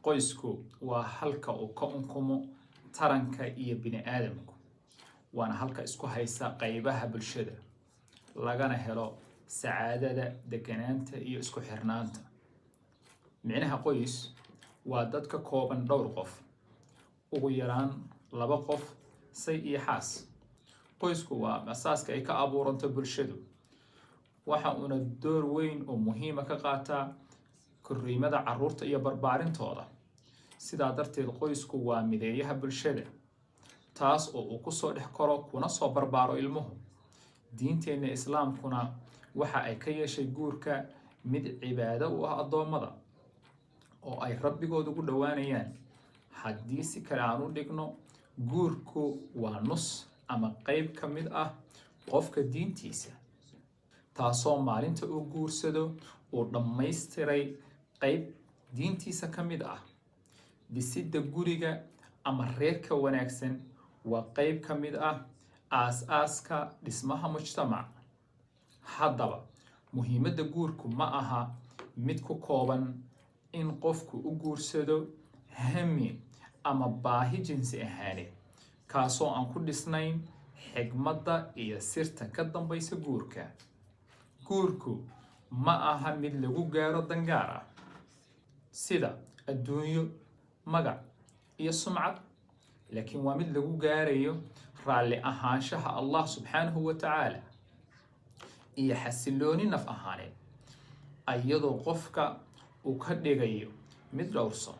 qoysku waa halka uu ka unkumo taranka iyo bini'aadamku, waana halka isku haysa qaybaha bulshada lagana helo sacaadada, deganaanta iyo isku xirnaanta. micnaha qoys waa dad ka kooban dhowr qof, ugu yaraan 2 qof, say iyo xaas. qoysku waa asaaska ay ka abuuranto bulshadu, waxa uuna door weyn oo muhiima ka qaataa korriimada carruurta iyo barbaarintooda. sidaa darteed qoysku waa mideeyaha bulshada, taas oo uu kusoo dhex koro kuna soo barbaaro ilmuhu. diinteenna islaamkuna waxa ay ka yeeshay guurka mid cibaado u ah addoommada oo ay rabbigood ugu dhowaanayaan. haddii si kale aan u dhigno, guurku waa nus ama qayb ka mid ah qofka diintiisa, taasoo maalinta uu guursado uu dhammaystiray qayb diintiisa ka mid ah. dhisidda guriga ama reerka wanaagsan waa qayb ka mid ah aas-aaska dhismaha mujtamac. haddaba muhiimadda guurku ma aha mid ku kooban in qofku u guursado hami ama baahi jinsi ahaaneed, kaasoo aan ku dhisnayn xigmadda iyo sirta ka dambaysa guurka. guurku ma aha mid lagu gaaro dangaar ah sida adduunyo, magac iyo sumcad, laakiin waa mid lagu gaarayo raalli ahaanshaha Allah subxaanahu wa tacaala iyo xasillooni naf ahaaneed, iyadoo qofka uu ka dhigayo mid dhowrsan.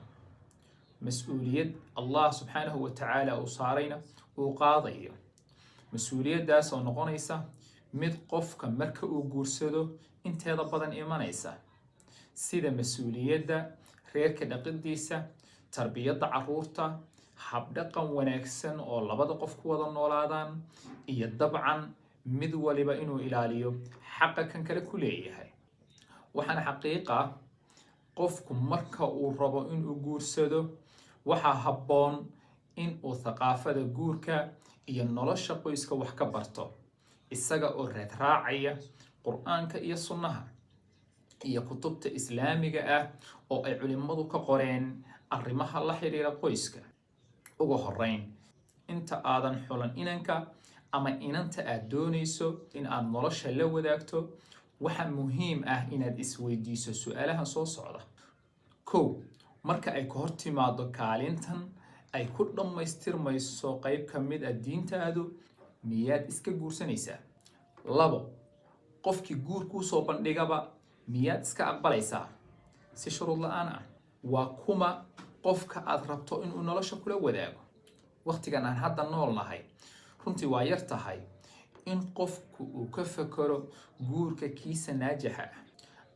mas-uuliyad Allah subxaanahu wa tacaala uu saarayna uu qaadayo. mas-uuliyaddaas oo noqonaysa mid qofka marka uu guursado inteeda badan imanaysa, sida mas-uuliyadda reerka dhaqidiisa, tarbiyadda carruurta, habdhaqan wanaagsan oo labada qof ku wada noolaadaan, iyo dabcan mid waliba inuu ilaaliyo xaqa kan kale ku leeyahay. waxaana xaqiiqa qofku marka uu rabo inuu guursado, waxaa habboon in uu thaqaafada guurka iyo nolosha qoyska wax ka barto, isaga oo raacaya qur-aanka iyo sunnaha iyo kutubta islaamiga ah oo ay culimmadu ka qoreen arrimaha la xiriira qoyska. ugu horreyn, inta aadan xulan inanka ama inanta aad doonayso in aad nolosha la wadaagto, waxa muhiim ah inaad isweydiiso su'aalahan soo socda. 1. marka ay ka hor timaado kaalintan ay ku dhammaystirmayso qayb ka mid ah diintaadu, miyaad iska guursanaysaa? 2. qofkii guur kuu soo bandhigaba miyaad iska aqbalaysaa si shuruud la'aan ah? waa kuma qofka aad rabto inuu nolosha kula wadaago? waqtigan aan hadda nool nahay, runtii waa yar tahay in qofku uu ka fakaro guurka kiisa naajixa ah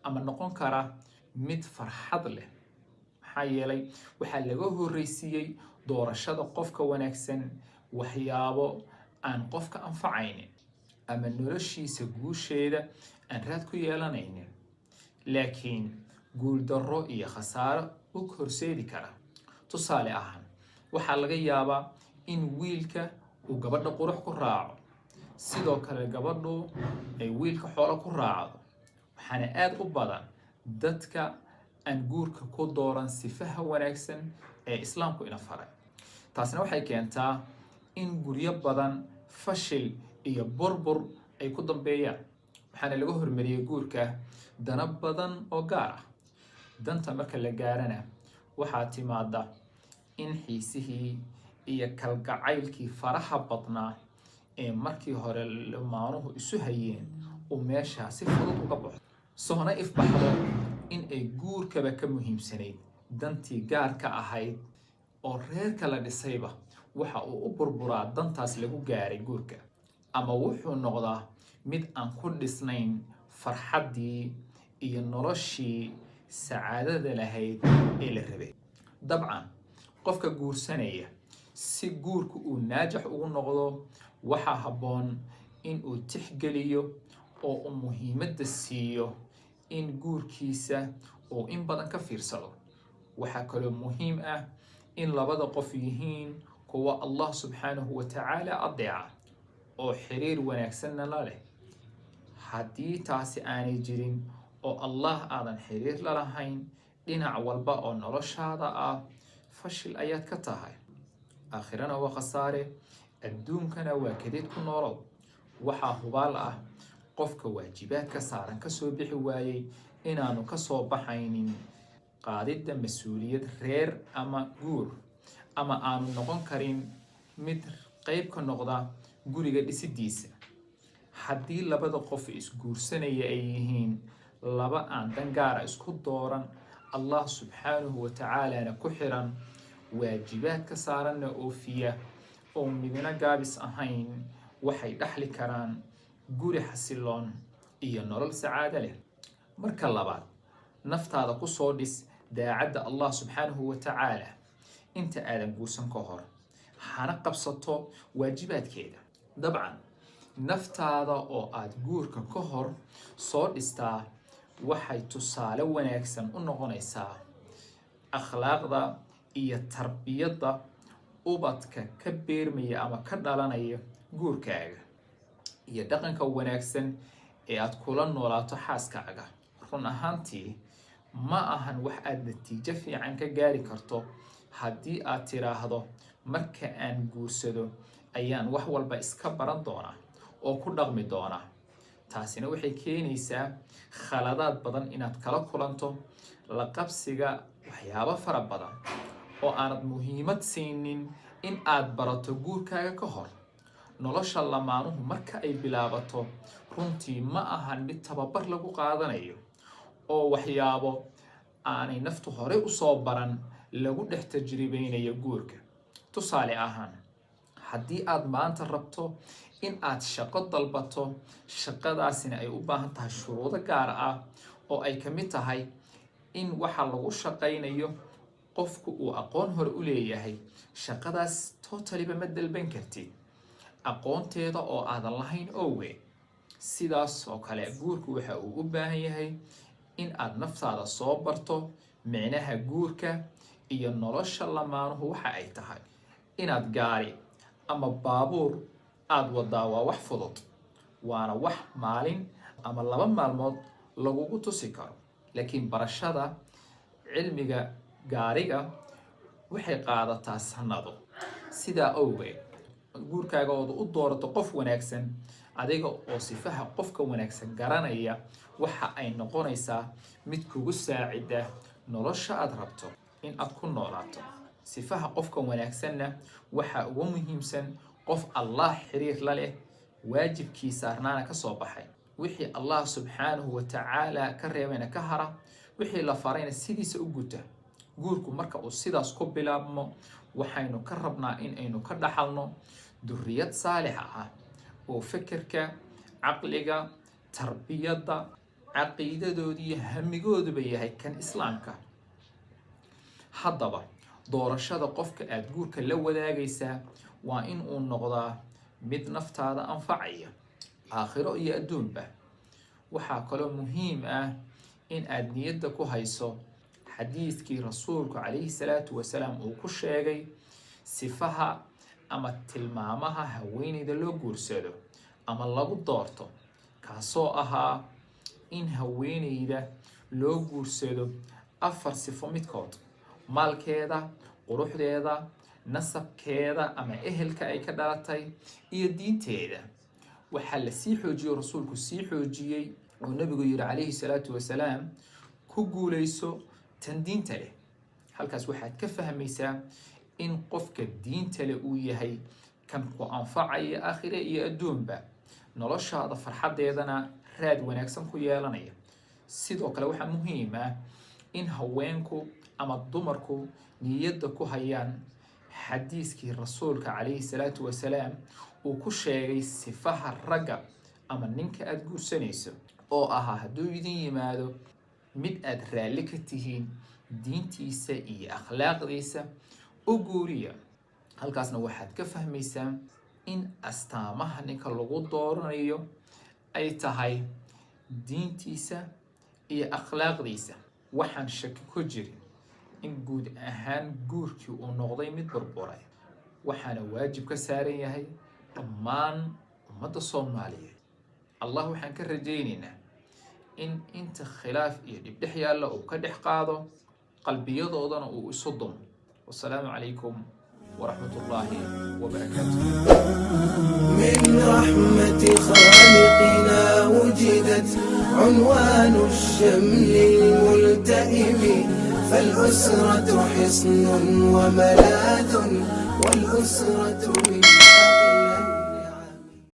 ama noqon kara mid farxad leh. maxaa yeelay waxaa laga horreysiiyey doorashada qofka wanaagsan waxyaabo aan qofka anfacaynin ama noloshiisa guusheeda aan raad ku yeelanaynin, laakiin guuldarro iyo khasaaro u horseedi kara. tusaale ahaan, waxaa laga yaabaa in wiilka uu gabadha qurux ku raaco, sidoo kale gabadhu ay wiilka xoolo ku raacdo. waxaana aad u badan dadka aan guurka ku dooran sifaha wanaagsan ee islaamku ina faray. taasina waxay keentaa in guryo badan fashil iyo burbur ay ku dambeeyaan. waxaana laga hormariyey guurka dana badan oo gaar ah. danta marka la gaarana waxaa timaada in xiisihii iyo kalgacaylkii faraha badnaa ee markii hore lamaanuhu isu hayeen uu meesha si fudud uga baxo, soona ifbaxdo in ay guurkaba ka muhiimsanayd dantii gaarka ahayd oo reerka la dhisayba. waxa uu u burburaa dantaas lagu gaaray guurka, ama wuxuu noqdaa mid aan ku dhisnayn farxaddii iyo noloshii sacaadada lahayd ee la rabay. dabcan qofka guursanaya, si guurku uu naajax ugu noqdo, waxaa habboon in uu tixgeliyo oo uu muhiimadda siiyo in guurkiisa uu in badan ka fiirsado. waxaa kaloo muhiim ah in labada qof yihiin kuwa Allah subxaanahu wa tacaala adeeca oo xiriir wanaagsanna la leh. haddii taasi aanay jirin oo Allah aadan xiriir la lahayn, dhinac walba oo noloshaada ah fashil ayaad ka tahay. aakhirana waa khasaare, adduunkana waa kadeed ku noolow. waxaa hubaal ah qofka waajibaadka saaran kasoo bixi waayey inaanu kasoo baxaynin qaadidda mas-uuliyad reer ama guur, ama aanu noqon karin mid qayb ka noqda guriga dhisidiisa. haddii labada qof isguursanaya ay yihiin laba aan dan gaara isku dooran, allah subxaanahu wa tacaalana ku xiran, waajibaadka saaranna oofiya, oo midna gaabis ahayn, waxay dhaxli karaan guri xasiloon iyo nolol sacaado leh. marka labaad, naftaada ku soo dhis daacadda allah subxaanahu wa tacaala inta aadan guursan ka hor, hana qabsato waajibaadkeeda. dabcan naftaada oo aad guurka ka hor soo dhistaa waxay tusaale wanaagsan u noqonaysaa akhlaaqda iyo tarbiyadda ubadka ka beermaya ama ka dhalanaya guurkaaga, iyo dhaqanka wanaagsan ee aad kula noolaato xaaskaaga. run ahaantii ma ahan wax aad natiijo fiican ka gaari karto haddii aad tiraahdo marka aan guursado ayaan wax walba iska baran doonaa oo ku dhaqmi doonaa. taasina waxay keenaysaa khaladaad badan inaad kala kulanto, la qabsiga waxyaabo fara badan oo aanad muhiimad siinin in aad barato guurkaaga ka hor. nolosha lamaanuhu marka ay bilaabato runtii ma ahan mid tababar lagu qaadanayo oo waxyaabo aanay naftu horey usoo baran lagu dhex tajribeynayo guurka. tusaale ahaan, haddii aad maanta rabto in aad shaqo dalbato, shaqadaasina ay u baahan tahay shuruudo gaar ah oo ay ka mid tahay in waxa lagu shaqaynayo qofku uu aqoon hore u leeyahay, shaqadaas totaliba ma dalban kartid aqoonteeda oo aadan lahayn owe. sidaas oo kale guurku waxa uu u baahan yahay in aad naftaada soo barto micnaha guurka iyo nolosha lamaanuhu waxa ay tahay. inaad gaari ama baabuur aad wadaa waa wax fudud, waana wax maalin ama 2 maalmood lagugu tusi karo. laakiin barashada cilmiga gaariga waxay qaadataa sanado. sidaa awgeed guurkaaga oo u doorato qof wanaagsan adiga oo sifaha qofka wanaagsan garanaya, waxa ay noqonaysaa mid kugu saacida nolosha aad rabto in aad ku noolaato. sifaha qofka wanaagsanna waxa ugu muhiimsan qof allah xiriir la leh, waajibkii saarnaana ka soo baxay, wixii allah subxaanahu wa tacaala ka reebayna ka hara, wixii la farayna sidiisa u guta. guurku marka uu sidaas ku bilaabmo, waxaynu ka rabnaa in aynu ka dhaxalno duriyad saalixa ah oo fikirka, caqliga, tarbiyadda, caqiidadooda iyo hamigooduba yahay kan islaamka. haddaba doorashada qofka aad guurka la wadaagaysaa waa in uu noqdaa mid naftaada anfacaya aakhiro iyo adduunba. waxaa kaloo muhiim ah in aad niyadda ku hayso xadiiskii rasuulku calayhi salaatu wasalaam uu ku sheegay sifaha ama tilmaamaha haweeneyda loo guursado ama lagu doorto, kaasoo ahaa in haweeneyda loo guursado 4 sifo midkood: maalkeeda, quruxdeeda, nasabkeeda ama ehelka ay ka dhalatay, iyo diinteeda. waxaa la sii xoojiyo rasuulku sii xoojiyey oo nabigu yiri calayhi salaatu wasalaam, ku guuleyso tan diinta leh. halkaas waxaad ka fahmaysaa in qofka diinta leh uu yahay kan ku anfacaya aakhire iyo adduunba, noloshaada farxadeedana raad wanaagsan ku yeelanaya. sidoo kale waxaa muhiim ah in haweenku ama dumarku niyadda ku hayaan xadiiskii rasuulka calayhi salaatu wasalaam uu ku sheegay sifaha ragga ama ninka aad guursanayso, oo ahaa hadduu idin yimaado mid aad raalli ka tihiin diintiisa iyo akhlaaqdiisa u guuriya. halkaasna waxaad ka fahmaysaa in astaamaha ninka lagu dooranayo ay tahay diintiisa iyo akhlaaqdiisa. waxaan shaki ku jirin in guud ahaan guurkii uu noqday mid burburay, waxaana waajib ka saaran yahay dhammaan ummadda Soomaaliyeed. allah waxaan ka rajaynaynaa in inta khilaaf iyo dhibdhex yaalla uu ka dhex qaado, qalbiyadoodana uu isu dumo. Wassalaamu calaykum ورحمة الله وبركاته. من رحمة خالقنا وجدت عنوان الشمل الملتئم، فالأسرة حصن وملاذ، والأسرة من